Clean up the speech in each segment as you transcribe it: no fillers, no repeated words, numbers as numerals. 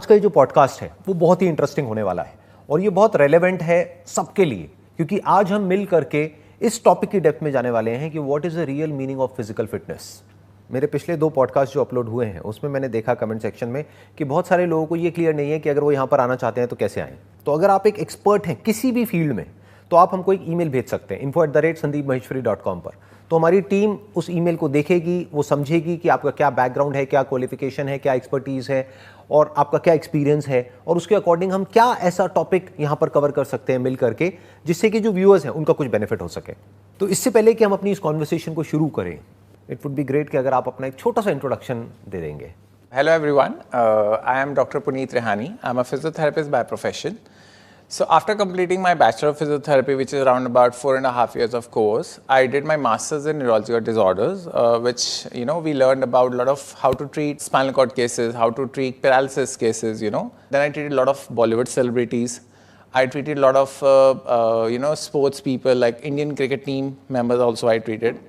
का ये जो पॉडकास्ट है वो बहुत ही इंटरेस्टिंग होने वाला है और ये बहुत रेलेवेंट है सबके लिए, क्योंकि आज हम मिल करके इस टॉपिक की डेप्थ में जाने वाले हैं कि what is the real meaning of physical fitness. मेरे पिछले 2 पॉडकास्ट जो अपलोड हुए हैं उसमें मैंने देखा कमेंट सेक्शन में कि बहुत सारे लोगों को ये क्लियर नहीं है कि अगर वो यहाँ पर आना चाहते हैं तो कैसे आएँ। तो अगर आप एक एक्सपर्ट हैं किसी भी फील्ड में तो आप हमको एक ईमेल भेज सकते हैं info@sandeepmaheshwari.com पर। तो हमारी टीम उस ईमेल को देखेगी, वो समझेगी कि आपका क्या बैकग्राउंड है, क्या क्वालिफिकेशन है, क्या एक्सपर्टीज़ है और आपका क्या एक्सपीरियंस है, और उसके अकॉर्डिंग हम क्या ऐसा टॉपिक यहाँ पर कवर कर सकते हैं मिल करके जिससे कि जो व्यूअर्स हैं उनका कुछ बेनिफिट हो सके। तो इससे पहले कि हम अपनी इस कॉन्वर्सेशन को शुरू करें, इट वुड बी ग्रेट कि अगर आप अपना एक छोटा सा इंट्रोडक्शन दे देंगे। Hello everyone, I am Dr. Puneet Rehani. I am a physiotherapist by profession. So after completing my Bachelor of Physiotherapy, which is around about 4.5 years of course, I did my Masters in Neurological Disorders, which, we learned about a lot of how to treat spinal cord cases, how to treat paralysis cases, Then I treated a lot of Bollywood celebrities. I treated a lot of, sports people like Indian cricket team members also I treated.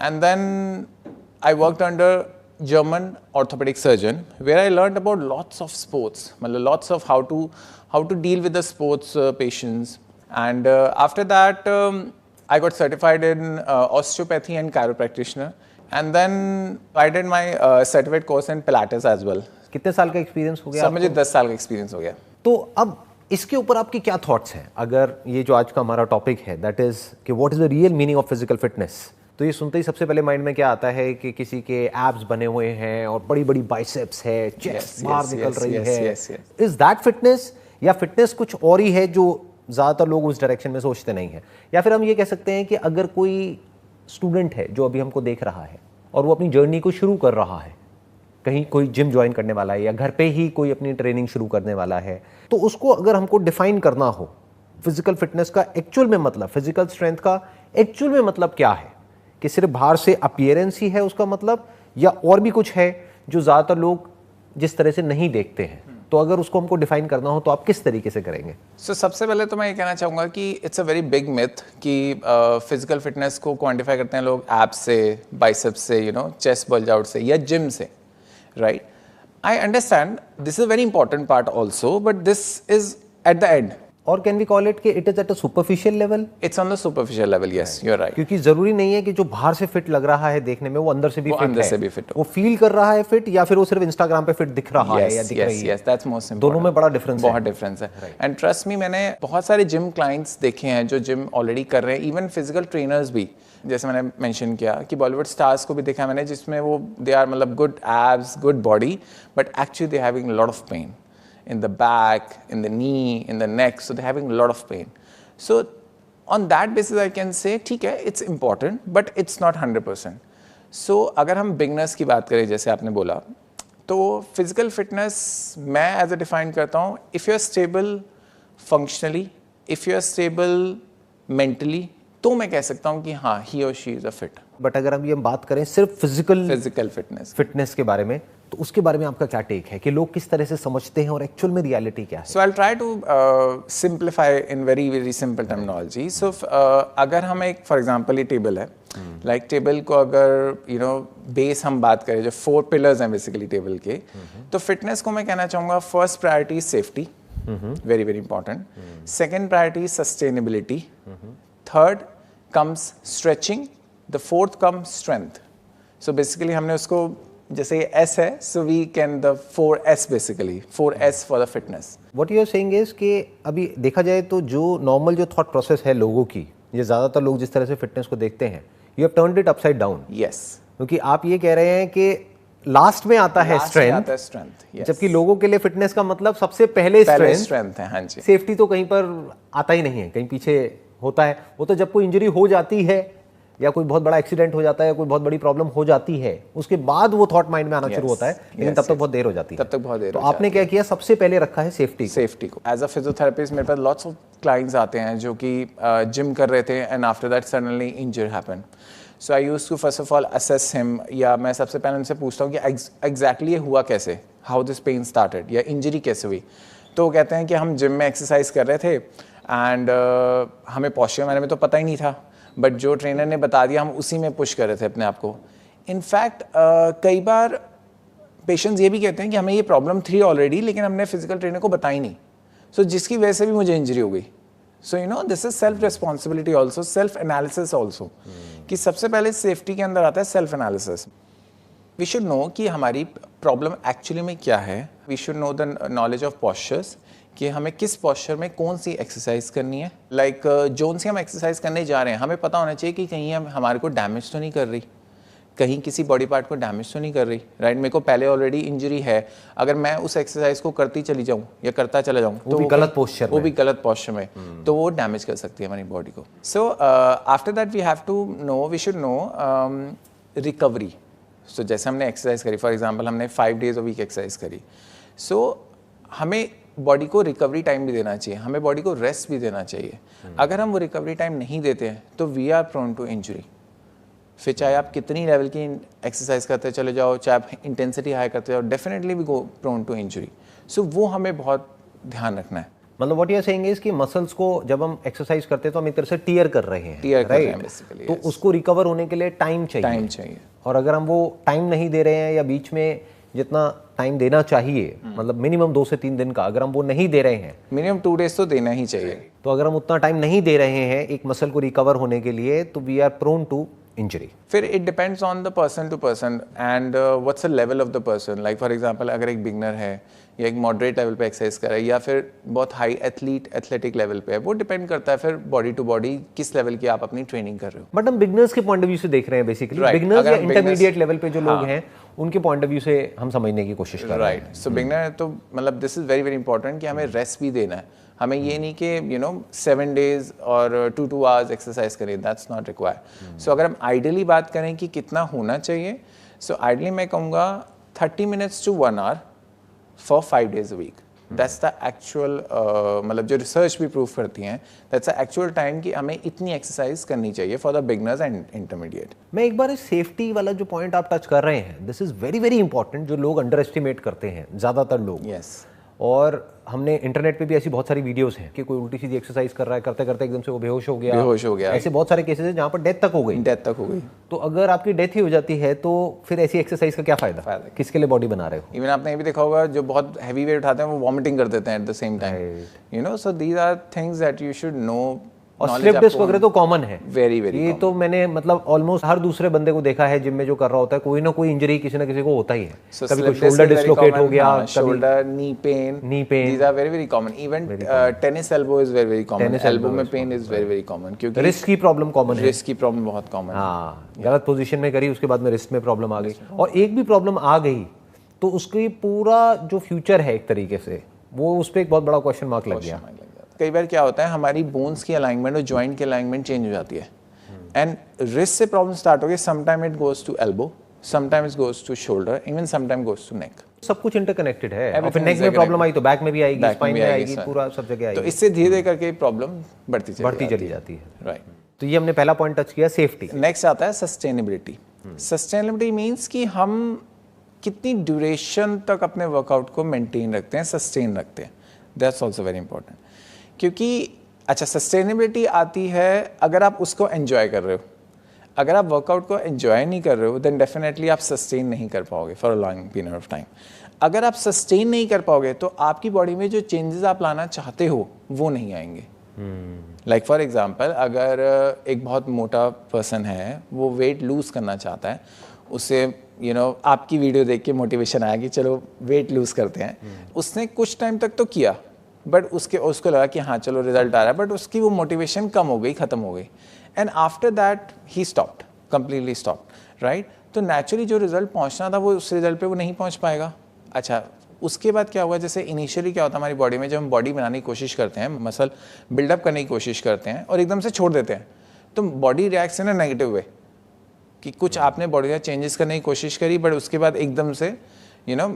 And then I worked under German orthopedic surgeon, where I learned about lots of sports, lots of how to deal with the sports patients. And after that, I got certified in osteopathy and chiropractic. And then I did my certificate course in Pilates as well. कितने साल का experience हो गया? Sir मुझे 10 साल का experience हो गया। तो अब इसके ऊपर आपके क्या थॉट्स हैं? अगर ये जो आज का हमारा टॉपिक है दैट इज कि what is the real meaning of physical fitness, तो ये सुनते ही सबसे पहले माइंड में क्या आता है कि किसी के एब्स बने हुए हैं और बड़ी बड़ी बाइसेप्स है, चेस्ट बाहर निकल रही है। इज दैट फिटनेस, या फिटनेस कुछ और ही है जो ज़्यादातर लोग उस डायरेक्शन में सोचते नहीं हैं? या फिर हम ये कह सकते हैं कि अगर कोई स्टूडेंट है जो अभी हमको देख रहा है और वो अपनी जर्नी को शुरू कर रहा है, कहीं कोई जिम ज्वाइन करने वाला है या घर पे ही कोई अपनी ट्रेनिंग शुरू करने वाला है, तो उसको अगर हमको डिफाइन करना हो फिजिकल फिटनेस का एक्चुअल में मतलब, फिजिकल स्ट्रेंथ का एक्चुअल में मतलब क्या है, कि सिर्फ बाहर से अपीयरेंस ही है उसका मतलब, या और भी कुछ है जो ज़्यादातर लोग जिस तरह से नहीं देखते हैं, तो अगर उसको हमको डिफाइन करना हो तो आप किस तरीके से करेंगे? सबसे पहले तो मैं ये कहना चाहूँगा कि it's a very big myth कि फिजिकल फिटनेस को क्वांटिफाई करते हैं लोग एब्स से, बाइसेप्स से, चेस्ट बल्ज आउट से या जिम से, right? I understand this is a very important part also, but this is at the end. और कैन वी कॉल इट कि it is at a superficial level? It's on the superficial level, yes, you are right. क्योंकि जरूरी नहीं है कि जो बाहर से फिट लग रहा है देखने में वो अंदर से भी फिट है। वो फील कर रहा है फिट, या फिर वो सिर्फ इंस्टाग्राम पे फिट दिख रहा है या दिख रही है। Yes, that's most important. दोनों में बड़ा डिफरेंस है। बहुत डिफरेंस है। एंड ट्रस्ट मी, मैंने बहुत सारे जिम क्लाइंट्स देखे हैं जो जिम ऑलरेडी कर रहे हैं, इवन फिजिकल ट्रेनर्स भी, जैसे मैंने मेंशन किया कि बॉलीवुड स्टार्स को भी देखा है मैंने, जिसमें वो they are good abs, good body, but actually they having lot of pain in the back, in the knee, in the neck, so they're having a lot of pain. So on that basis I can say ठीक है, it's important but it's not 100%. So अगर हम beginners की बात करें, जैसे आपने बोला, तो physical fitness मैं as a define करता हूँ, if you're stable functionally, if you're stable mentally, तो मैं कह सकता हूँ कि हाँ, he or she is a fit. But अगर हम ये बात करें सिर्फ फिजिकल फिटनेस के बारे में, तो उसके बारे में आपका क्या टेक है कि लोग किस तरह से समझते हैं और एक्चुअल में रियलिटी क्या है? So I will try to simplify in very very simple terminology. So अगर हम एक फॉर एग्जांपल ये टेबल है, लाइक टेबल को अगर बेस हम बात करें, जो 4 पिलर्स हैं बेसिकली टेबल के, तो फिटनेस को मैं कहना चाहूँगा first priority safety, very very important. Second priority sustainability, third comes stretching, the fourth comes strength. So basically हमने उसको, जैसे S है, so we can the 4S basically, 4S for the fitness. What you are saying is कि अभी देखा जाए तो जो नॉर्मल जो थॉट प्रोसेस है लोगों की, ये ज़्यादातर लोग जिस तरह से फिटनेस को देखते हैं, you have turned it upside down. Yes. क्योंकि आप ये कह रहे हैं कि लास्ट में आता है स्ट्रेंथ, yes. जबकि लोगों के लिए फिटनेस का मतलब सबसे पहले स्ट्रेंथ है। हाँ जी। सेफ्टी तो कहीं पर आता ही नहीं है, कहीं पीछे होता है। वो तो जब कोई इंजरी हो जाती है या कोई बहुत बड़ा एक्सीडेंट हो जाता है, कोई बहुत बड़ी प्रॉब्लम हो जाती है, उसके बाद वो थॉट माइंड में आना शुरू होता है, लेकिन तब तक बहुत देर हो जाती है। तब तक बहुत देर। तो आपने क्या किया, सबसे पहले रखा है सेफ्टी को। एज अ फिजियोथेरेपिस्ट मेरे पास लॉट्स ऑफ क्लाइंट्स आते हैं जो कि जिम कर रहे थे and after that suddenly injury happen. So I used to first of all assess him, या मैं सबसे पहले उनसे पूछता हूँ कि एग्जैक्टली ये हुआ कैसे, हाउ दिस पेन स्टार्टेड, या इंजरी कैसे हुई। तो वो कहते हैं कि हम जिम में एक्सरसाइज कर रहे थे एंड हमें पोस्चर मैंने में तो पता ही नहीं था, बट जो ट्रेनर ने बता दिया हम उसी में पुश कर रहे थे अपने आप को। इनफैक्ट कई बार पेशेंट्स ये भी कहते हैं कि हमें ये प्रॉब्लम थी ऑलरेडी, लेकिन हमने फिजिकल ट्रेनर को बताई नहीं, सो जिसकी वजह से भी मुझे इंजरी हो गई. So you know this is self responsibility also, self analysis also, कि सबसे पहले सेफ्टी के अंदर आता है self analysis. We should know कि हमारी प्रॉब्लम एक्चुअली में क्या है. We should know the knowledge of postures, कि हमें किस पॉस्चर में कौन सी एक्सरसाइज करनी है. लाइक जोन सी हम एक्सरसाइज करने जा रहे हैं, हमें पता होना चाहिए कि कहीं हम हमारे को डैमेज तो नहीं कर रही, कहीं किसी बॉडी पार्ट को डैमेज तो नहीं कर रही, राइट. मेरे को पहले ऑलरेडी इंजरी है, अगर मैं उस एक्सरसाइज को करती चली जाऊँ या करता चला जाऊँ तो भी गलत पोस्चर, वो भी गलत पोस्चर में, तो वो डैमेज कर सकती है हमारी बॉडी को. So after that we have to know, we should know recovery. So जैसे हमने एक्सरसाइज करी, फॉर एग्जाम्पल हमने 5 days a week एक्सरसाइज करी, सो हमें बॉडी को रिकवरी टाइम भी देना चाहिए, हमें बॉडी को रेस्ट भी देना चाहिए. अगर हम वो रिकवरी टाइम नहीं देते हैं तो we are prone to injury. फिर चाहे आप कितनी लेवल की एक्सरसाइज करते चले जाओ, चाहे आप इंटेंसिटी हाई करते जाओ, definitely we go prone to injury. So वो हमें बहुत ध्यान रखना है. मतलब what you are saying is कि मसल्स को जब हम एक्सरसाइज करते हैं तो हम एक तरह से टीयर कर रहे हैं, टीयर कर रहे हैं बेसिकली. तो उसको रिकवर होने के लिए टाइम चाहिए. और अगर हम वो टाइम नहीं दे रहे हैं या बीच में जितना टाइम देना चाहिए, मतलब मिनिमम 2 से 3 दिन का, अगर हम वो नहीं दे रहे हैं, मिनिमम 2 days तो देना ही चाहिए. तो अगर हम उतना टाइम नहीं दे रहे हैं एक मसल को रिकवर होने के लिए, तो we are prone to injury. फिर it depends on the person to person and what's the level of the person. Like for example अगर एक बिगनर है या एक मॉडरेट लेवल पे एक्सरसाइज कर रहा है या फिर बहुत हाई एथलेटिक लेवल पे है, वो डिपेंड करता है फिर बॉडी टू बॉडी किस लेवल की आप अपनी ट्रेनिंग कर रहे हो. बट हम बिगनर्स के पॉइंट ऑफ व्यू से देख रहे हैं बेसिकली, बिगनर्स या इंटरमीडिएट लेवल पे जो लोग हैं उनके पॉइंट ऑफ व्यू से हम समझने की कोशिश कर रहे हैं. राइट. सो बिगनर तो मतलब this is very very important कि हमें रेस्ट भी देना है. हमें ये नहीं कि यू नो 7 days और 2 hours एक्सरसाइज करें, दैट्स नॉट रिक्वायर्ड. सो अगर हम आइडियली बात करें कि कितना होना चाहिए, सो आइडियली मैं कहूँगा 30 minutes to 1 hour for 5 days a week. That's the actual, मतलब जो रिसर्च भी प्रूव करती हैं, दैट्स द एक्चुअल टाइम कि हमें इतनी एक्सरसाइज करनी चाहिए for the beginners and intermediate. मैं एक बार इस सेफ्टी वाला जो पॉइंट आप टच कर रहे हैं, this is very very important, जो लोग अंडर एस्टिमेट करते हैं ज़्यादातर लोग. यस. और हमने इंटरनेट पे भी ऐसी बहुत सारी वीडियोस हैं कि कोई उल्टी सीधी एक्सरसाइज कर रहा है, करते करते एकदम से वो बेहोश हो गया. ऐसे बहुत सारे केसेस हैं जहाँ पर डेथ तक हो गई. तो अगर आपकी डेथ ही हो जाती है तो फिर ऐसी एक्सरसाइज का क्या फायदा? किसके लिए बॉडी बना रहे हो? इवन आपने ये भी देखा होगा जो बहुत हैवी वेट उठाते हैं वो वॉमिटिंग कर देते हैं at the same time. You know, so these are things that you should know. और स्लिप डिस्क वगैरह तो कॉमन है, वेरी वेरी. ये तो मैंने मतलब ऑलमोस्ट हर दूसरे बंदे को देखा है जिम में जो कर रहा होता है, कोई ना कोई इंजरी किसी ना किसी को होता ही है. कभी कोई शोल्डर डिस्लोकेट हो गया, shoulder, knee pain, these are very very common. Even tennis elbow is very very common. Elbow में pain is very very common, क्योंकि रिस्क की प्रॉब्लम कॉमन है. रिस्क की प्रॉब्लम बहुत कॉमन है. हाँ, गलत पोजीशन में करी, उसके बाद में रिस्क में प्रॉब्लम आ गई, और एक भी प्रॉब्लम आ गई तो उसकी पूरा जो फ्यूचर है एक तरीके से वो उस पर एक बहुत बड़ा क्वेश्चन मार्क लग गया. कई बार क्या होता है, हमारी बोन्स की अलाइनमेंट और जॉइंट की अलाइनमेंट चेंज हो जाती है एंड रिस्ट से प्रॉब्लम स्टार्ट हो गई. Sometime it goes to elbow, sometime it goes to shoulder, even sometime goes to neck. सब कुछ इंटरकनेक्टेड है. और फिर नेक में प्रॉब्लम आई तो बैक में भी आएगी, स्पाइन में आएगी, पूरा सब जगह आएगी. तो इससे धीरे धीरे करके प्रॉब्लम बढ़ती चली जाती है. राइट. तो ये हमने पहला पॉइंट टच किया, सेफ्टी. नेक्स्ट आता है सस्टेनेबिलिटी. सस्टेनेबिलिटी मीन्स कि हम कितनी ड्यूरेशन तक अपने वर्कआउट को मेंटेन रखते हैं, सस्टेन रखते हैं. That's also very important. क्योंकि अच्छा, सस्टेनेबिलिटी आती है अगर आप उसको एंजॉय कर रहे हो. अगर आप वर्कआउट को एंजॉय नहीं कर रहे हो देन डेफिनेटली आप सस्टेन नहीं कर पाओगे for a long period of time. अगर आप सस्टेन नहीं कर पाओगे तो आपकी बॉडी में जो चेंजेस आप लाना चाहते हो वो नहीं आएंगे. लाइक फॉर एग्जांपल, अगर एक बहुत मोटा पर्सन है, वो वेट लूज करना चाहता है, उससे यू नो आपकी वीडियो देख के मोटिवेशन आया कि चलो वेट लूज करते हैं. उसने कुछ टाइम तक तो किया, बट उसको लगा कि हाँ चलो रिजल्ट आ रहा है, बट उसकी वो मोटिवेशन कम हो गई, खत्म हो गई. And after that he stopped, completely stopped, right. तो नेचुरली जो रिजल्ट पहुंचना था वो उस रिजल्ट पे वो नहीं पहुंच पाएगा. अच्छा, उसके बाद क्या हुआ, जैसे इनिशियली क्या होता है हमारी बॉडी में, जब हम बॉडी बनाने की कोशिश करते हैं, मसल बिल्डअप करने की कोशिश करते हैं और एकदम से छोड़ देते हैं, तो body reacts in a negative way कि कुछ आपने बॉडी में चेंजेस करने की कोशिश करी, बट उसके बाद एकदम से यू नो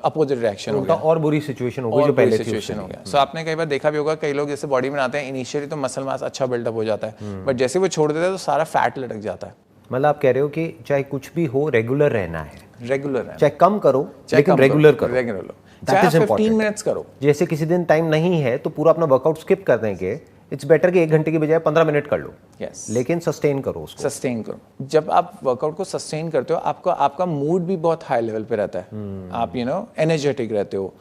अपोजिट रिएक्शन हो गया और बुरी सिचुएशन हो गई जो पहले सिचुएशन हो गया. सो आपने कई बार देखा भी होगा, कई लोग जैसे बॉडी बनाते हैं, इनिशियली तो मसल मास अच्छा बिल्डअप हो जाता है, बट जैसे वो छोड़ देते हैं तो सारा फैट लटक जाता है. मतलब आप कह रहे हो कि चाहे कुछ भी हो, रेगुलर रहना है. रेगुलर है, चाहे कम करो लेकिन रेगुलर करो. रेगुलर चाहे 15 मिनट्स करो. जैसे किसी दिन टाइम नहीं है तो पूरा अपना वर्कआउट स्किप कर देंगे, इट्स बेटर कि 1 घंटे की बजाय 15 मिनट कर लो, यस, लेकिन सस्टेन करो उसको। सस्टेन करो। जब आप वर्कआउट को सस्टेन करते हो, आपका मूड भी बहुत हाई लेवल पे रहता है। आप एनर्जेटिक रहते हो।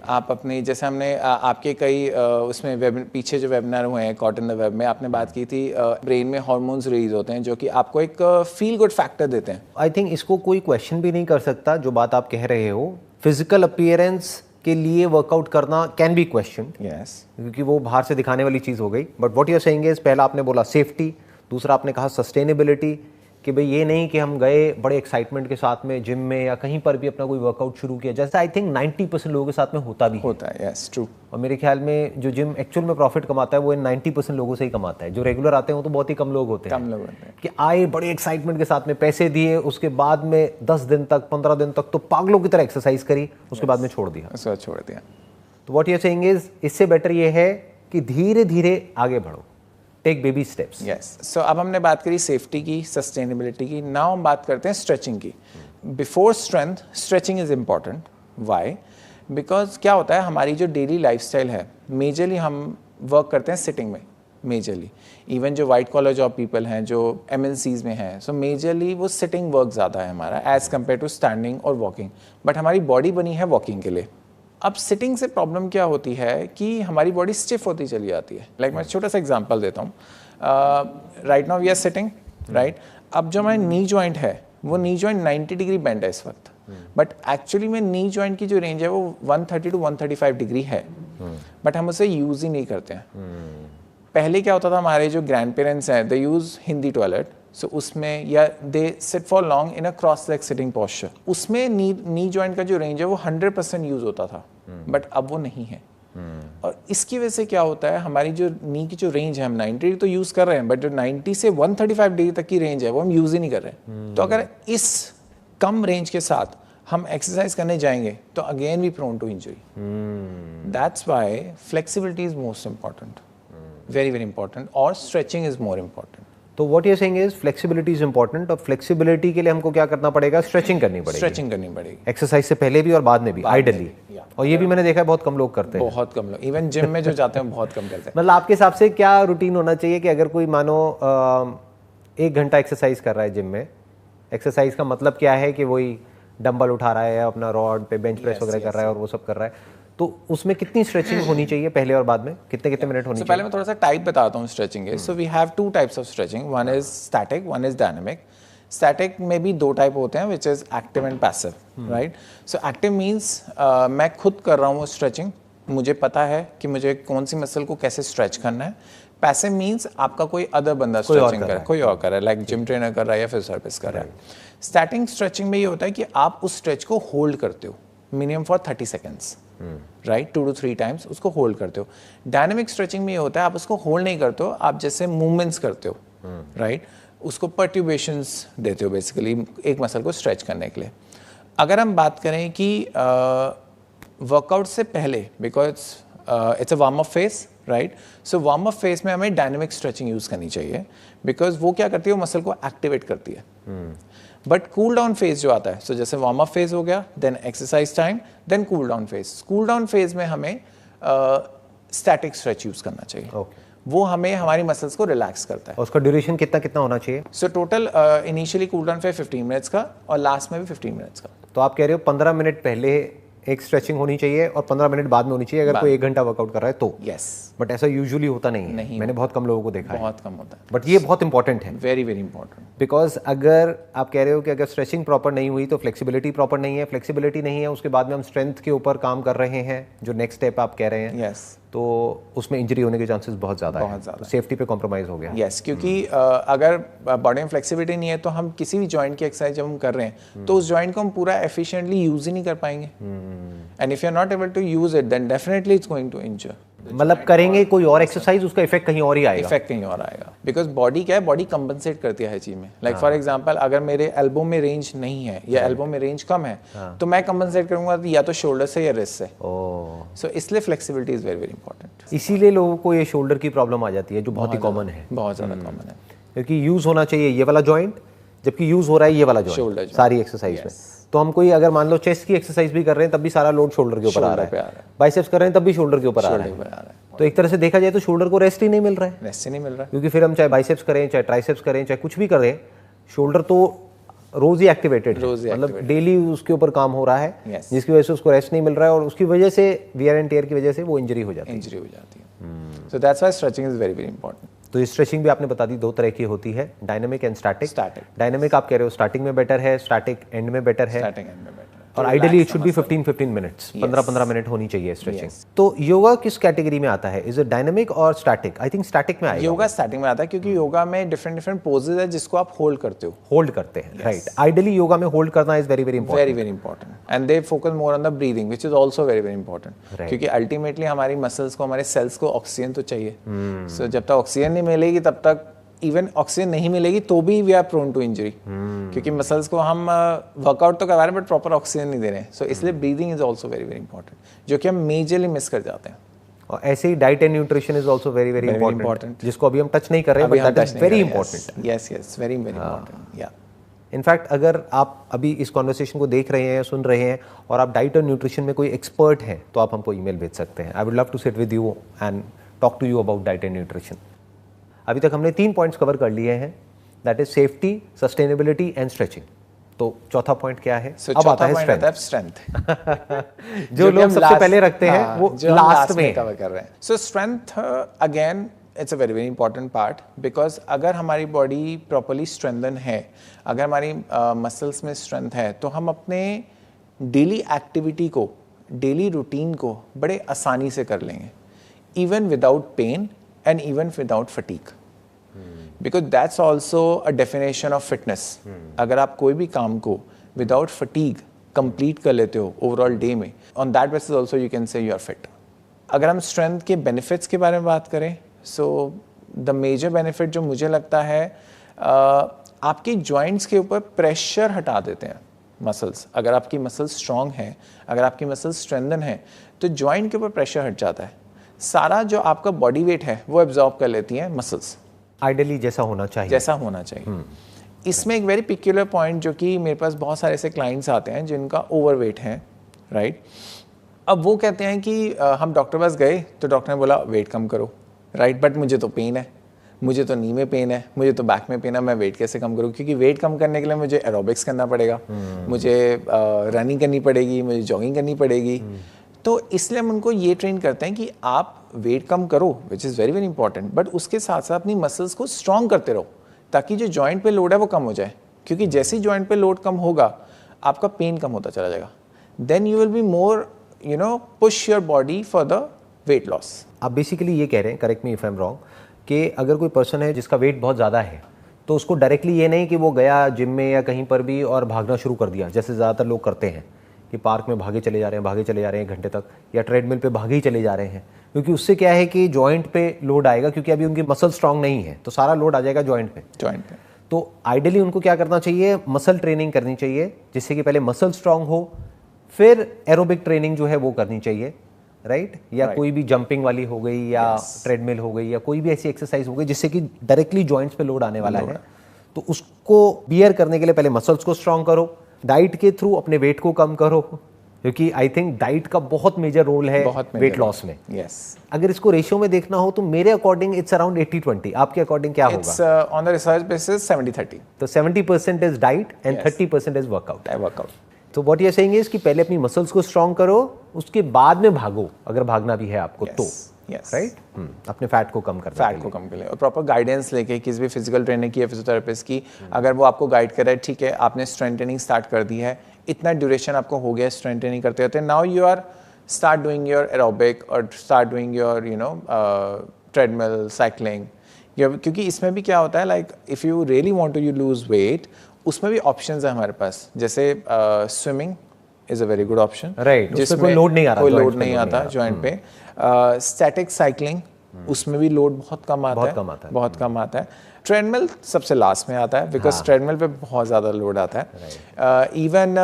आप अपने, जैसे हमने आपके कई उसमें पीछे जो वेबिनार हुए हैं कॉट इन द वेब में, आपने बात की थी ब्रेन में हार्मोन्स रिलीज होते हैं जो कि आपको एक फील गुड फैक्टर देते हैं। आई थिंक इसको कोई क्वेश्चन भी नहीं कर सकता, जो बात आप कह रहे हो। फिजिकल अपीयरेंस के लिए वर्कआउट करना कैन बी क्वेश्चन, यस, क्योंकि वो बाहर से दिखाने वाली चीज़ हो गई। But what you are saying is, पहला आपने बोला सेफ्टी, दूसरा आपने कहा सस्टेनेबिलिटी, कि भाई ये नहीं कि हम गए बड़े एक्साइटमेंट के साथ में जिम में या कहीं पर भी अपना कोई वर्कआउट शुरू किया, जैसे आई थिंक 90% लोगों के साथ में होता भी होता है। Yes, true. और मेरे ख्याल में जो जिम एक्चुअल में प्रॉफिट कमाता है वो इन 90% लोगों से ही कमाता है। जो रेगुलर आते हैं वो तो बहुत ही कम लोग होते हैं, कम लोग होते हैं कि आए बड़े एक्साइटमेंट के साथ में, पैसे दिए, उसके बाद में 10 दिन तक 15 दिन तक तो पागलों की तरह एक्सरसाइज करी, उसके बाद में छोड़ दिया। उसके बाद छोड़ दिया। तो what you are saying is, इससे बेटर ये है कि धीरे धीरे आगे बढ़ो, take baby steps. Yes, so अब हमने बात करी सेफ्टी की, सस्टेनेबिलिटी की। नाउ हम बात करते हैं स्ट्रेचिंग की। Before strength, stretching is important. Why? Because क्या होता है, हमारी जो डेली लाइफस्टाइल है, मेजरली हम वर्क करते हैं सिटिंग में, मेजरली। इवन जो वाइट कॉलर जॉब पीपल हैं, जो MNCs में हैं, सो मेजरली वो सिटिंग वर्क ज़्यादा है हमारा एज कम्पेयर टू स्टैंडिंग और वॉकिंग। बट हमारी बॉडी बनी है वॉकिंग के लिए। अब सिटिंग से प्रॉब्लम क्या होती है कि हमारी बॉडी स्टिफ होती चली जाती है। लाइक मैं छोटा सा एग्जांपल देता हूँ। Right now we are sitting, right. अब जो हमारी नी जॉइंट है, वो नी जॉइंट 90 डिग्री बेंड है इस वक्त, बट एक्चुअली में नी जॉइंट की जो रेंज है वो 130 टू 135 डिग्री है, बट हम उसे यूज ही नहीं करते हैं। पहले क्या होता था, हमारे जो ग्रैंड पेरेंट्स हैं, दे यूज हिंदी टॉयलेट, सो उसमें, या they sit for long in a cross leg sitting posture, उसमें नी जॉइंट का जो रेंज है वो 100% यूज होता था, बट अब वो नहीं है। और इसकी वजह से क्या होता है, हमारी जो नी की जो रेंज है, हम 90 डिग्री तो यूज कर रहे हैं, बट जो 90 से 135 डिग्री तक की रेंज है वो हम यूज ही नहीं कर रहे। तो अगर इस कम रेंज के साथ हम एक्सरसाइज करने जाएंगे तो again we prone to injury. That's why flexibility is most important, very very important, और स्ट्रेचिंग इज मोर इंपॉर्टेंट। तो what you are saying is flexibility is important, और फ्लेक्सिबिलिटी के लिए हमको क्या करना पड़ेगा, स्ट्रेचिंग करनी पड़ेगी। स्ट्रेचिंग करनी पड़ेगी एक्सरसाइज से पहले भी और बाद में भी, आइडियली। और ये भी मैंने देखा है बहुत कम लोग करते हैं, बहुत कम लोग, इवन जिम में जो जाते हैं बहुत कम करते हैं। मतलब आपके हिसाब से क्या रूटीन होना चाहिए कि अगर कोई मानो 1 घंटा एक्सरसाइज कर रहा है जिम में, एक्सरसाइज का मतलब क्या है कि वही डंबल उठा रहा है, अपना रॉड पे बेंच प्रेस वगैरह कर रहा है और वो सब कर रहा है, तो उसमें कितनी स्ट्रेचिंग होनी चाहिए पहले और बाद में, कितने कितने मिनट होनी चाहिए? पहले मैं थोड़ा सा टाइप बताता हूँ स्ट्रेचिंग के। So we have 2 types of stretching, one is static, one is dynamic. Static में भी 2 टाइप होते हैं, which is active and passive, right. So active means मैं खुद कर रहा हूँ स्ट्रेचिंग, मुझे पता है कि मुझे कौन सी मसल को कैसे स्ट्रेच करना है। पैसिव मीन्स आपका कोई अदर बंदा स्ट्रेचिंग कर रहा है, कोई और कर रहा है, लाइक जिम ट्रेनर कर रहा है या फिजियोथेरेपिस्ट कर रहा है। स्टैटिक स्ट्रेचिंग में ये होता है कि आप उस स्ट्रेच को होल्ड करते हो minimum for 30 seconds, right, 2 to 3 times उसको होल्ड करते हो। डायनामिक स्ट्रेचिंग में ये होता है आप उसको होल्ड नहीं करते हो, आप जैसे मूवमेंट्स करते हो, राइट, उसको पर्ट्यूबेशंस देते हो बेसिकली एक मसल को स्ट्रेच करने के लिए। अगर हम बात करें कि वर्कआउट से पहले, because it's a warm up phase, right, so warm up phase में हमें डायनामिक स्ट्रेचिंग यूज करनी चाहिए, बिकॉज वो क्या करती है, वो मसल को एक्टिवेट करती है। बट कूल डाउन फेज जो आता है, सो जैसे वार्म अप फेज हो गया, then exercise time, then cool down phase. Cool down phase में हमें स्टैटिक स्ट्रेच यूज करना चाहिए, वो हमें हमारी मसल्स को रिलैक्स करता है। उसका ड्यूरेशन कितना कितना होना चाहिए? So total initially cool down phase 15 minutes का और लास्ट में भी 15 मिनट्स का। तो आप कह रहे हो 15 मिनट पहले एक स्ट्रेचिंग होनी चाहिए और 15 मिनट बाद में होनी चाहिए अगर कोई 1 घंटा वर्कआउट कर रहा है तो। यस, बट ऐसा यूजुअली होता नहीं है, मैंने बहुत कम लोगों को देखा है, बहुत कम होता है। बट ये बहुत इंपॉर्टेंट है, वेरी वेरी इंपॉर्टेंट, बिकॉज अगर आप कह रहे हो कि अगर स्ट्रेचिंग प्रॉपर नहीं हुई तो फ्लेक्सिबिलिटी प्रॉपर नहीं है, फ्लेक्सिबिलिटी नहीं है, उसके बाद में हम स्ट्रेंथ के ऊपर काम कर रहे हैं, जो नेक्स्ट स्टेप आप कह रहे हैं, यस, तो उसमें इंजरी होने के चांसेस बहुत ज़्यादा है, तो सेफ्टी पे कॉम्प्रोमाइज हो गया। यस, क्योंकि अगर बॉडी में फ्लेक्सिबिलिटी नहीं है तो हम किसी भी जॉइंट की एक्सरसाइज जब हम कर रहे हैं तो उस जॉइंट को हम पूरा एफिशिएंटली यूज ही नहीं कर पाएंगे, and if you are not able to use it then definitely it's going to injure. मतलब करेंगे कोई और एक्सरसाइज, उसका इफेक्ट कहीं और ही आएगा, इफेक्ट कहीं और आएगा, बिकॉज बॉडी क्या है, बॉडी कंपनसेट करती है हर चीज में। लाइक फॉर एग्जांपल अगर मेरे एल्बो में रेंज नहीं है या एल्बो में रेंज कम है तो मैं कंपनसेट करूंगा या तो शोल्डर से या रिस्ट से। सो इसलिए flexibility is very very important. इसीलिए लोगों को ये शोल्डर की प्रॉब्लम आ जाती है जो बहुत ही कॉमन है, बहुत ज्यादा कॉमन है, क्योंकि यूज होना चाहिए ये वाला जॉइंट जबकि यूज हो रहा है ये वाला जॉइंट सारी एक्सरसाइज में। तो हम कोई अगर मान लो चेस्ट की एक्सरसाइज भी कर रहे हैं तब भी सारा लोड शोल्डर के ऊपर आ रहा है, बाइसेप्स कर रहे हैं तब भी शोल्डर के ऊपर आ रहा है। तो एक तरह से देखा जाए तो शोल्डर को रेस्ट ही नहीं मिल रहा है, रेस्ट ही नहीं मिल रहा है, क्योंकि फिर हम चाहे बाइसेप्स करें, चाहे ट्राइसेप्स करें, चाहे कुछ भी करें, शोल्डर तो रोज ही एक्टिवेटेड है, मतलब डेली उसके ऊपर काम हो रहा है, जिसकी वजह से उसको रेस्ट नहीं मिल रहा है और उसकी वजह से वियर एंड टियर की वजह से वो इंजरी हो जाती है। सो that's why stretching is very very important. तो ये स्ट्रेचिंग भी आपने बता दी, दो तरह की होती है, डायनेमिक एंड स्टैटिक। डायनेमिक आप कह रहे हो स्टार्टिंग में बेटर है, स्टैटिक एंड में बेटर है, और ideally it should be 15-15 minutes, 15-15 minute होनी चाहिए स्ट्रेचिंग। तो योगा किस कैटेगरी में आता है, इज इट डायनेमिक और स्टैटिक? आई थिंक स्टैटिक में आएगा। योगा स्टैटिक में आता है, क्योंकि योगा में डिफरेंट पोजेज है जिसको आप होल्ड करते हो। होल्ड करते हैं, राइट। आइडियली योगा में होल्ड करना is very very important, very very important, and they focus more on the breathing which is also very very important, क्योंकि अल्टीमेटली हमारी मसल्स को, हमारे सेल्स को ऑक्सीजन तो चाहिए। सो जब तक ऑक्सीजन नहीं मिलेगी तब तक, इवन ऑक्सीजन नहीं मिलेगी तो भी we are prone to injury, क्योंकि मसल्स को हम वर्कआउट तो करवा रहे हैं बट प्रॉपर ऑक्सीजन नहीं दे रहे हैं। सो इसलिए breathing is also very very important, जो कि हम मेजरली मिस कर जाते हैं। और ऐसे ही diet and nutrition is also very very important, जिसको अभी हम टच नहीं कर रहे हैं, but that is very important. Yes yes, very very important. या इनफैक्ट अगर आप अभी इस कॉन्वर्सेशन को देख रहे हैं, सुन रहे हैं, और आप डाइट और न्यूट्रिशन में कोई एक्सपर्ट हैं, तो आप हमको ईमेल भेज सकते हैं। I would love to sit with you and talk to you about diet and nutrition. अभी तक हमने 3 पॉइंट्स कवर कर लिए हैं, that is safety, sustainability and stretching. तो चौथा पॉइंट क्या है? अब आता है स्ट्रेंथ। जो लोग सबसे पहले रखते हैं वो लास्ट में कवर कर रहे हैं। सो strength again it's a very very important part, because अगर हमारी बॉडी प्रॉपरली स्ट्रेंथन है, अगर हमारी मसल्स में स्ट्रेंथ है, तो हम अपने डेली एक्टिविटी को, डेली रूटीन को बड़े आसानी से कर लेंगे, even without pain and even without fatigue, because that's also a definition of fitness. अगर आप कोई भी काम को without fatigue complete कर लेते हो overall day में, on that basis also you can say you are fit. अगर हम strength के benefits के बारे में बात करें, so the major benefit जो मुझे लगता है, आपके joints के ऊपर pressure हटा देते हैं muscles। अगर आपकी muscles strong है, अगर आपकी muscles strengthen है, तो joint के ऊपर pressure हट जाता है। सारा जो आपका बॉडी वेट है वो एब्जॉर्ब कर लेती हैं मसल्स, आइडियली जैसा होना चाहिए। इसमें एक वेरी पिक्युलर पॉइंट, जो कि मेरे पास बहुत सारे ऐसे क्लाइंट्स आते हैं जिनका ओवरवेट है, राइट। अब वो कहते हैं कि हम डॉक्टर पास गए तो डॉक्टर ने बोला वेट कम करो, राइट, बट मुझे तो पेन है, मुझे तो नी में पेन है, मुझे तो बैक में पेन है, मैं वेट कैसे कम करूँ? क्योंकि वेट कम करने के लिए मुझे एरोबिक्स करना पड़ेगा, मुझे रनिंग करनी पड़ेगी, मुझे जॉगिंग करनी पड़ेगी। तो इसलिए हम उनको ये ट्रेन करते हैं कि आप वेट कम करो, which is very very important, but उसके साथ साथ अपनी मसल्स को स्ट्रॉन्ग करते रहो, ताकि जो जॉइंट पे लोड है वो कम हो जाए, क्योंकि जैसे ही जॉइंट पे लोड कम होगा आपका पेन कम होता चला जाएगा। Then you will be more push your body for the weight loss. आप बेसिकली ये कह रहे हैं, correct me if I am wrong, कि अगर कोई पर्सन है जिसका वेट बहुत ज़्यादा है, तो उसको डायरेक्टली ये नहीं कि वो गया जिम में या कहीं पर भी और भागना शुरू कर दिया, जैसे ज़्यादातर लोग करते हैं कि पार्क में भागे चले जा रहे हैं घंटे तक, या ट्रेडमिल पे भागे ही चले जा रहे हैं, क्योंकि उससे क्या है कि जॉइंट पे लोड आएगा, क्योंकि अभी उनकी मसल स्ट्रांग नहीं है, तो सारा लोड आ जाएगा जॉइंट पे। तो आइडियली उनको क्या करना चाहिए? मसल ट्रेनिंग करनी चाहिए, जिससे कि पहले मसल स्ट्रांग हो, फिर एरोबिक ट्रेनिंग जो है वो करनी चाहिए, राइट। या कोई भी जंपिंग वाली हो गई, या ट्रेडमिल हो गई, या कोई भी ऐसी एक्सरसाइज हो गई जिससे कि डायरेक्टली जॉइंट्स पे लोड आने वाला है, तो उसको बियर करने के लिए पहले मसल्स को स्ट्रांग करो, डाइट के थ्रू अपने वेट को कम करो, क्योंकि आई थिंक डाइट का बहुत मेजर रोल है वेट लॉस में। अगर इसको रेशियो में देखना हो तो मेरे अकॉर्डिंग इट्स अराउंड 80-20, आपके अकॉर्डिंग क्या होगा? It's on the research basis 70-30। तो 70% is diet and 30% is workout. तो what you are saying is कि पहले अपनी मसल्स को स्ट्रांग करो, उसके बाद में भागो, अगर भागना भी है आपको तो, राइट। अपने फैट को कम कर ले, और प्रॉपर गाइडेंस लेके किसी भी फिजिकल ट्रेनर की या फिजियोथेरेपिस्ट की, अगर वो आपको गाइड कर रहा है, ठीक है आपने स्ट्रेंथ ट्रेनिंग स्टार्ट कर दी है, इतना ड्यूरेशन आपको हो गया स्ट्रेंथ ट्रेनिंग करते होते, now you are start doing your aerobic और start doing your treadmill, cycling, क्योंकि इसमें भी क्या होता है, like if you really want to lose weight, उसमें भी ऑप्शंस है हमारे पास, जैसे swimming is a very good option, right, जिसमें कोई लोड नहीं आता जॉइंट पे। स्टैटिक साइकिलिंग, उसमें भी लोड बहुत कम आता है। ट्रेडमिल सबसे लास्ट में आता है, बिकॉज ट्रेडमिल पे बहुत ज़्यादा लोड आता है। Even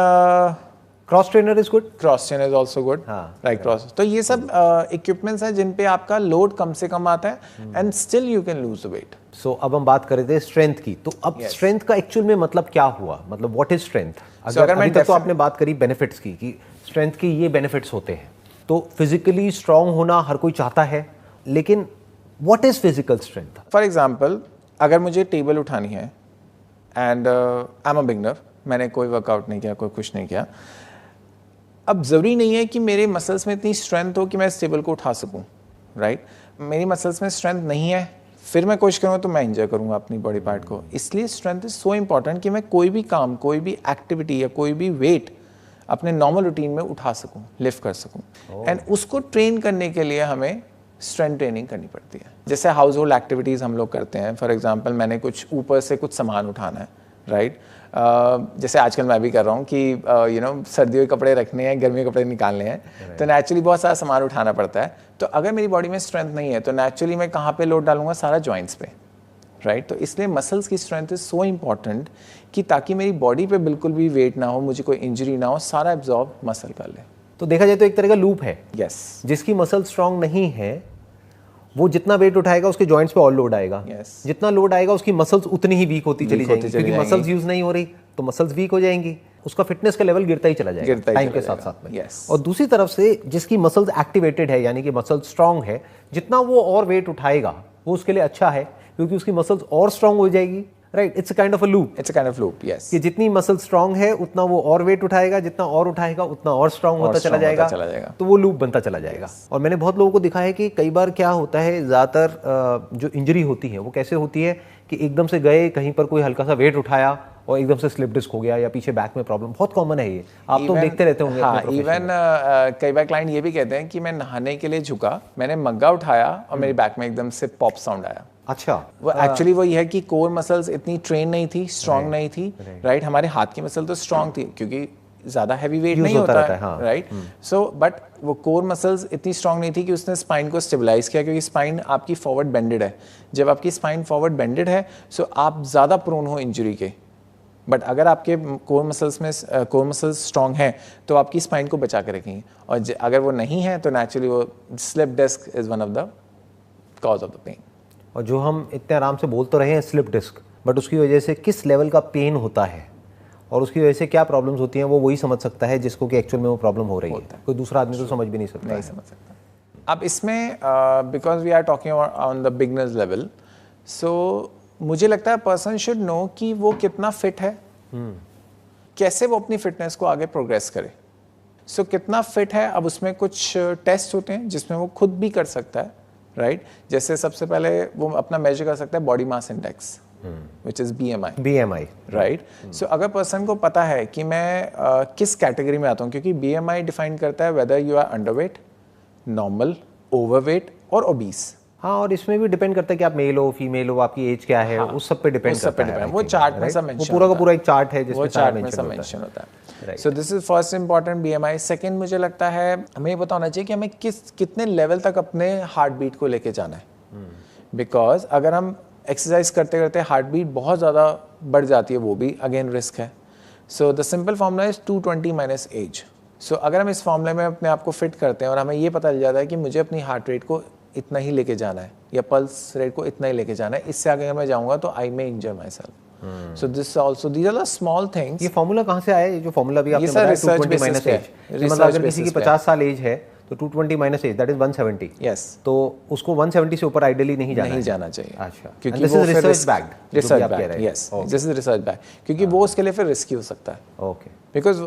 cross trainer is good, cross trainer is also good, right, cross. तो ये सब इक्विपमेंट्स हैं जिन पे आपका लोड कम से कम आता है, and still you can lose the weight. So अब हम बात कर रहे थे स्ट्रेंथ की, तो अब स्ट्रेंथ का एक्चुअल में मतलब क्या हुआ, मतलब व्हाट इज स्ट्रेंथ? अगर अभी तक तो आपने बात करी बेनिफिट्स की, कि स्ट्रेंथ के ये बेनिफिट्स होते हैं, तो फिजिकली स्ट्रांग होना हर कोई चाहता है, लेकिन what is physical strength? For example, अगर मुझे टेबल उठानी है and I am a beginner, मैंने कोई वर्कआउट नहीं किया, कोई कुछ नहीं किया, अब ज़रूरी नहीं है कि मेरे मसल्स में इतनी स्ट्रेंथ हो कि मैं इस टेबल को उठा सकूं, राइट? मेरी मसल्स में स्ट्रेंथ नहीं है, फिर मैं कोशिश करूँगा तो मैं इंजॉय करूँगा अपनी बॉडी पार्ट को। इसलिए स्ट्रेंथ इज सो इंपॉर्टेंट कि मैं कोई भी काम, कोई भी एक्टिविटी या कोई भी वेट अपने नॉर्मल रूटीन में उठा सकूँ, लिफ्ट कर सकूँ। एंड उसको ट्रेन करने के लिए हमें स्ट्रेंथ ट्रेनिंग करनी पड़ती है। जैसे हाउस होल्ड एक्टिविटीज़ हम लोग करते हैं, फॉर एग्जांपल मैंने कुछ ऊपर से कुछ सामान उठाना है, राइट? जैसे आजकल मैं भी कर रहा हूँ कि सर्दियों के कपड़े रखने हैं, गर्मी के कपड़े निकालने हैं, तो नेचुरली बहुत सारा सामान उठाना पड़ता है। तो अगर मेरी बॉडी में स्ट्रेंथ नहीं है तो नेचुरली मैं कहाँ पे लोड डालूंगा? सारा जॉइंट्स पे, राइट? तो इसलिए मसल्स की स्ट्रेंथ इज सो इम्पॉर्टेंट कि ताकि मेरी बॉडी पे बिल्कुल भी वेट ना हो, मुझे कोई इंजरी ना हो, सारा एब्जॉर्ब मसल कर ले। तो देखा जाए तो एक तरह का लूप है। यस। जिसकी मसल स्ट्रांग नहीं है वो जितना वेट उठाएगा उसके जॉइंट्स पे और लोड आएगा। जितना लोड आएगा उसकी मसल्स उतनी ही वीक होती चली जाएंगी, क्योंकि मसल्स यूज नहीं हो रही तो मसल्स वीक हो जाएंगी, उसका फिटनेस का लेवल गिरता ही चला जाएगा टाइम के साथ साथ में। और दूसरी तरफ से जिसकी मसल्स एक्टिवेटेड है, यानी कि मसल स्ट्रांग है, जितना वो और वेट उठाएगा वो उसके लिए अच्छा है, क्योंकि उसकी मसल्स और स्ट्रांग हो जाएगी, right? It's a kind of a loop. It's a kind of loop, yes. कि जितनी मसल स्ट्रांग है उतना वो और वेट उठाएगा, जितना और उठाएगा उतना और स्ट्रांग होता चला जाएगा, तो वो लूप बनता चला जाएगा। और मैंने बहुत लोगों को दिखा है कि कई बार क्या होता है, ज़्यादातर जो इंजरी होती है वो कैसे होती है कि एकदम से गए कहीं पर कोई हल्का सा वेट उठाया और एकदम से स्लिप डिस्क हो गया, या पीछे बैक में प्रॉब्लम, बहुत कॉमन है ये, आप तो देखते रहते होंगे। हाँ, इवन कई बार क्लाइंट ये भी कहते हैं कि मैं नहाने के लिए झुका, मैंने मग्गा उठाया और मेरी बैक में एकदम से पॉप साउंड आया। अच्छा, वो एक्चुअली वो ये है कि कोर मसल्स इतनी ट्रेन नहीं थी, स्ट्रांग नहीं थी, राइट? हमारे हाथ की मसल तो स्ट्रांग थी क्योंकि ज्यादा हैवी वेट नहीं होता है, राइट? सो बट वो कोर मसल्स इतनी स्ट्रांग नहीं थी कि उसने स्पाइन को स्टेबलाइज किया, क्योंकि स्पाइन आपकी फॉरवर्ड बेंडेड है। जब आपकी स्पाइन फॉरवर्ड बेंडेड है सो आप ज्यादा प्रोन हो इंजरी के। बट अगर आपके कोर मसल्स स्ट्रांग हैं तो आपकी स्पाइन को बचा के रखेंगे, और अगर वो नहीं है तो नेचुरली वो slip disc is one of the cause of the pain. और जो हम इतने आराम से बोल तो रहे हैं स्लिप डिस्क, बट उसकी वजह से किस लेवल का पेन होता है और उसकी वजह से क्या प्रॉब्लम्स होती हैं वो वही समझ सकता है जिसको कि एक्चुअल में वो प्रॉब्लम हो रही है। कोई दूसरा आदमी तो समझ भी नहीं सकता। नहीं समझ सकता। अब इसमें because we are talking on the beginners level, so मुझे लगता है पर्सन शुड नो कि वो कितना फिट है, कैसे वो अपनी फिटनेस को आगे प्रोग्रेस करे। सो कितना फिट है, अब उसमें कुछ टेस्ट होते हैं जिसमें वो खुद भी कर सकता है, राइट? जैसे सबसे पहले वो अपना मेजर कर सकता है body mass index, which is BMI, right? So अगर पर्सन को पता है कि मैं किस कैटेगरी में आता हूँ, क्योंकि BMI डिफाइन करता है whether you are underweight, normal, overweight और ओबीस। हाँ, और इसमें भी डिपेंड करता है कि आप मेल हो फीमेल हो, आपकी एज क्या है, उस सब पे डिपेंड करता है। वो चार्ट में सब मेंशन, वो पूरा का पूरा एक चार्ट है जिसमें चार्ट में सब मेंशन होता है। So this is first important BMI। Second मुझे लगता है हमें ये पता होना चाहिए कि हमें कितने लेवल तक अपने हार्ट बीट को लेके जाना है। बिकॉज अगर हम एक्सरसाइज करते करते हार्ट बीट बहुत ज़्यादा बढ़ जाती है, वो भी अगेन रिस्क है। So the simple formula is 220 minus age. So अगर हम इस फॉर्मूले में अपने आप को फिट करते हैं और हमें ये पता चल जाता है कि मुझे अपनी हार्ट रेट को इतना ही लेके जाना है या पल्स रेट को इतना ही लेके जाना है, इससे आगे अगर मैं जाऊंगा तो I may injure myself. So this also, these are the small things. ये फॉर्मूला कहाँ से आया? ये जो फॉर्मूला भी आपने बताया 220 माइनस एज, मतलब अगर किसी की 50 साल एज है तो 220 minus age that is 170। Yes, तो उसको 170 से ऊपर आइडियली नहीं जाना चाहिए। अच्छा, क्योंकि this is research backed, research backed, yes, this is research backed, क्योंकि वो उसके लिए फिर रिस्की हो सकता है। ओके, बिकॉज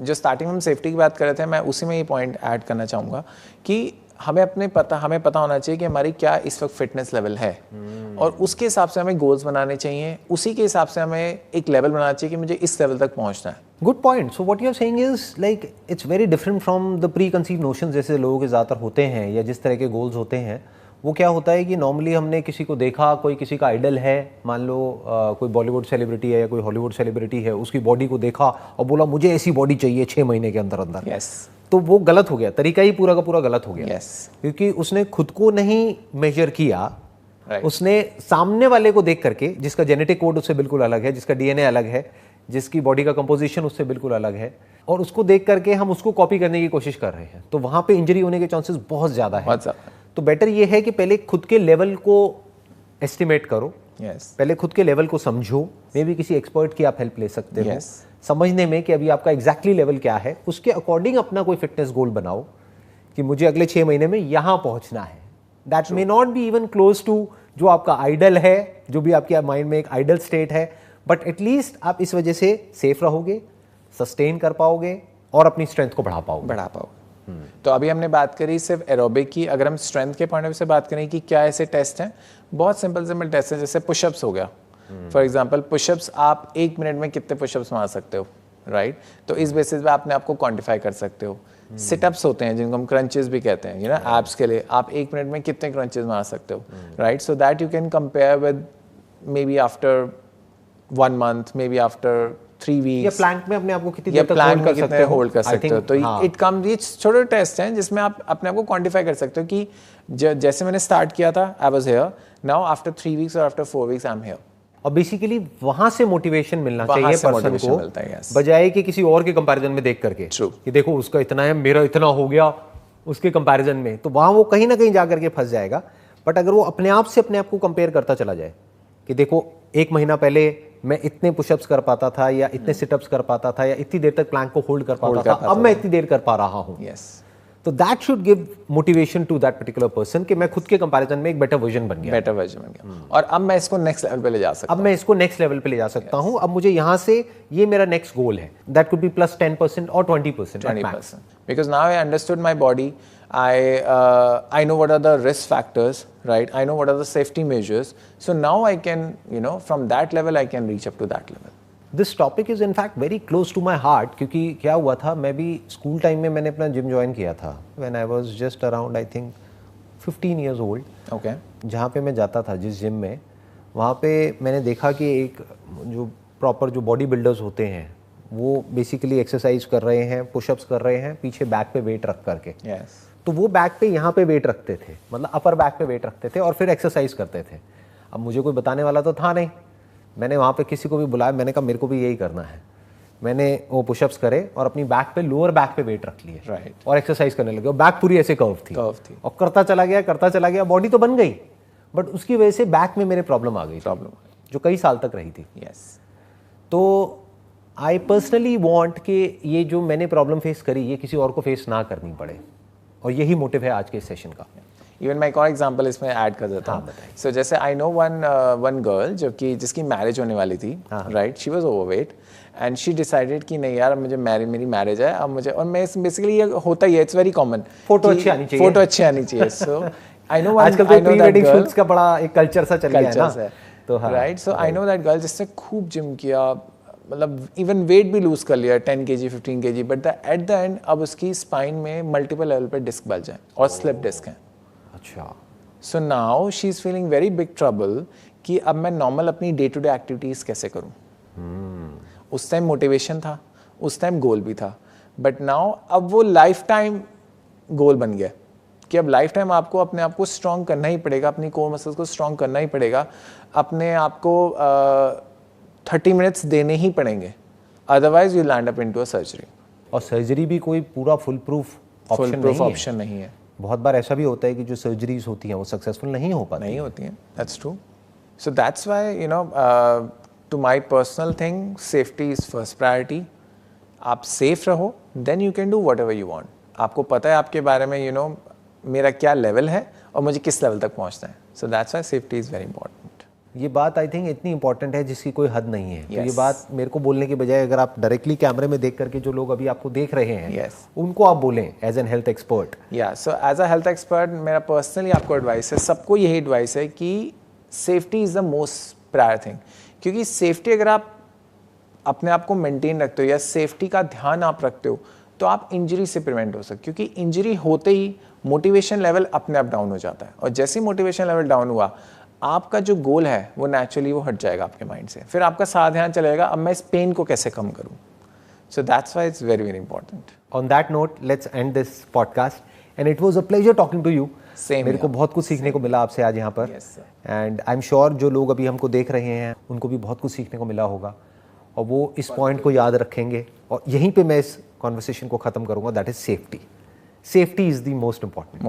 जो स्टार्टिंग में हम सेफ्टी की बात कर रहे थे, मैं उसी में ये पॉइंट ऐड करना चाहूँगा कि हमें पता होना चाहिए कि हमारी क्या इस वक्त फिटनेस लेवल है, और उसके हिसाब से हमें गोल्स बनाने चाहिए, उसी के हिसाब से हमें एक लेवल बनाना चाहिए कि मुझे इस लेवल तक पहुंचना है। Good point. So what you are saying is like it's very different from the preconceive notion जैसे लोगों के ज़्यादातर होते हैं, या जिस तरह के गोल्स होते हैं। वो क्या होता है कि नॉर्मली हमने किसी को देखा, कोई किसी का आइडल है, मान लो कोई बॉलीवुड सेलिब्रिटी है या कोई हॉलीवुड सेलिब्रिटी है, उसकी बॉडी को देखा और बोला मुझे ऐसी बॉडी चाहिए 6 महीने के अंदर अंदर। yes. तो वो गलत हो गया, तरीका ही पूरा का पूरा गलत हो गया। yes. क्योंकि उसने खुद को नहीं मेजर किया, right. उसने सामने वाले को देख करके, जिसका जेनेटिक कोड उससे बिल्कुल अलग है, जिसका DNA अलग है, जिसकी बॉडी का कंपोजिशन उससे बिल्कुल अलग है, और उसको देख करके हम उसको कॉपी करने की कोशिश कर रहे हैं, तो वहां पे इंजरी होने के चांसेस बहुत ज्यादा है। तो बेटर ये है कि पहले खुद के लेवल को एस्टिमेट करो, पहले खुद के लेवल को समझो, मे भी किसी एक्सपर्ट की आप हेल्प ले सकते हो समझने में कि अभी आपका एग्जैक्टली लेवल क्या है, उसके अकॉर्डिंग अपना कोई फिटनेस गोल बनाओ कि मुझे अगले 6 महीने में यहाँ पहुँचना है। That may not be even close to जो आपका आइडल है, जो भी आपके माइंड में एक आइडल स्टेट है, बट एटलीस्ट आप इस वजह से सेफ रहोगे, सस्टेन कर पाओगे और अपनी स्ट्रेंथ को बढ़ा पाओगे। तो अभी हमने बात करी सिर्फ एरोबिक की। अगर हम स्ट्रेंथ के पॉइंट ऑफ व्यू से बात करें कि क्या ऐसे टेस्ट हैं, बहुत सिंपल टेस्ट हैं, जैसे पुशअप्स हो गया। फॉर एग्जांपल पुशअप्स, आप 1 मिनट में कितने पुशअप्स मार सकते हो, राइट? तो इस बेसिस पे आपने आपको क्वांटिफाई कर सकते हो। सिटअप्स होते हैं जिनको हम क्रंचेस भी कहते हैं, एब्स के लिए आप 1 मिनट में कितने क्रंचेस मार सकते हो, right? So that you can compare with may be after 1 month, may be after 3 weeks. या प्लैंक में अपने आप को कितनी देर तक होल्ड कर सकते हो। तो इट कम्स, ये छोटे टेस्ट हैं जिसमें आप अपने आप को क्वांटिफाई कर सकते हो कि जैसे मैंने स्टार्ट किया था, I was here, now after 3 weeks और after 4 weeks I am here. और बेसिकली वहां से मोटिवेशन मिलना चाहिए पर्सन को, yes. बजाय कि किसी और के कंपैरिजन में देख करके कि देखो उसका इतना है, मेरा इतना हो गया उसके कंपैरिजन में, तो वहां वो कहीं ना कहीं जाकर के फंस जाएगा। बट अगर वो अपने आप से अपने आप को कंपेयर करता चला जाए कि देखो 1 महीना पहले मैं इतने पुशअप्स कर पाता था, या इतने सिटअप्स कर पाता था, या इतनी देर तक प्लैंक को होल्ड कर पाता था, अब मैं इतनी देर कर पा रहा हूँ, तो that should give motivation to that particular person कि मैं खुद के कंपैरिजन में एक बेटर वर्जन बन गया, और अब मैं इसको नेक्स्ट लेवल पे ले जा सकता हूं। अब मुझे यहां से ये मेरा नेक्स्ट गोल है, दैट कुड बी प्लस 10% और 20%, because now I understood my body. I know what are the risk factors, right? I know what are the safety measures. So now I can, from that level I can reach up to that level. This topic is in fact very close to my heart, क्योंकि क्या हुआ था, मैं भी school time में मैंने अपना gym join किया था when I was just around I think 15 years old. Okay. जहाँ पे मैं जाता था जिस जिम में, वहाँ पे मैंने देखा कि एक जो प्रॉपर जो बॉडी बिल्डर्स होते हैं वो बेसिकली एक्सरसाइज कर रहे हैं, पुशअप्स कर रहे हैं, पीछे बैक पे वेट रख करके। तो वो बैक पे यहाँ पे वेट रखते थे, मतलब अपर बैक पे वेट रखते थे और फिर एक्सरसाइज करते थे। अब मुझे कोई बताने वाला तो था नहीं, मैंने वहाँ पे किसी को भी बुलाया, मैंने कहा मेरे को भी यही करना है। मैंने वो पुशअप्स करे और अपनी बैक पे, लोअर बैक पे वेट रख लिए, राइट, और एक्सरसाइज करने लगे, और बैक पूरी ऐसे कर्व थी और करता चला गया, बॉडी तो बन गई, बट उसकी वजह से बैक में मेरे प्रॉब्लम आ गई, जो कई साल तक रही थी। तो आई पर्सनली वॉन्ट कि ये जो मैंने प्रॉब्लम फेस करी, ये किसी और को फेस ना करनी पड़े, और यही मोटिव है आज के सेशन का। इवन मैं एक और एग्जांपल इसमें ऐड कर देता हूँ। सो जैसे आई नो वन गर्ल जिसकी मैरिज होने वाली थी, right? She was overweight and she decided कि नहीं यार, मुझे मेरी मैरिज है अब मुझे, और मैं बेसिकली ये होता ही है, इट्स वेरी कॉमन, फोटो अच्छी आनी चाहिए। सो आई नो आजकल तो प्री वेडिंग शूट्स का बड़ा एक कल्चर सा चल गया है ना, तो right. So I know that girl जिसने खूब जिम किया, मतलब इवन वेट भी लूज कर लिया 10 kg 15 kg, but at the and अब उसकी स्पाइन में मल्टीपल लेवल पे डिस्क बल्ज है और स्लिप डिस्क है। अच्छा। So now she is feeling very big trouble कि अब मैं नॉर्मल अपनी डे टू डे एक्टिविटीज कैसे करूं। उस टाइम मोटिवेशन था, उस टाइम गोल भी था, बट नाउ अब वो लाइफ टाइम गोल बन गया कि अब लाइफ टाइम आपको अपने आप को स्ट्रॉन्ग करना ही पड़ेगा, अपनी कोर मसल्स को स्ट्रॉन्ग करना ही पड़ेगा, अपने आप को 30 मिनट्स देने ही पड़ेंगे, otherwise you land up into a surgery. और सर्जरी भी कोई पूरा फुल प्रूफ ऑप्शन नहीं है। बहुत बार ऐसा भी होता है कि जो सर्जरीज होती हैं वो सक्सेसफुल नहीं होती हैं। That's true. So that's why to my personal thing, safety is first priority. आप सेफ रहो, then you can do whatever you want. आपको पता है आपके बारे में मेरा क्या लेवल है और मुझे किस लेवल तक पहुंचना है। सो that's why safety is very important. ये बात आई थिंक इतनी इंपॉर्टेंट है जिसकी कोई हद नहीं है। तो ये बात मेरे को बोलने के बजाय अगर आप डायरेक्टली कैमरे में देख करके जो लोग अभी आपको देख रहे हैं, उनको आप बोलें as an health expert. So as a health expert मेरा पर्सनली आपको एडवाइस है, सबको यही एडवाइस है कि safety is the most prior thing. क्योंकि सेफ्टी अगर आप अपने आप को मेंटेन रखते हो या सेफ्टी का ध्यान आप रखते हो, तो आप इंजरी से प्रिवेंट हो सकते हो। क्योंकि इंजरी होते ही मोटिवेशन लेवल अपने आप डाउन हो जाता है, और जैसे ही मोटिवेशन लेवल डाउन हुआ, आपका जो गोल है वो नेचुरली वो हट जाएगा आपके माइंड से। फिर आपका सारा ध्यान चलेगा अब मैं इस पेन को कैसे कम करूं। So that's why it's very very important. On that note let's end this podcast and it was a pleasure talking to you. मेरे को बहुत कुछ सीखने को मिला आपसे आज यहाँ पर, एंड आई एम श्योर जो लोग अभी हमको देख रहे हैं उनको भी बहुत कुछ सीखने को मिला होगा, और वो इस पॉइंट को याद रखेंगे। और यहीं पे मैं इस कॉन्वर्सेशन को खत्म करूंगा, that is safety. Safety is the most important.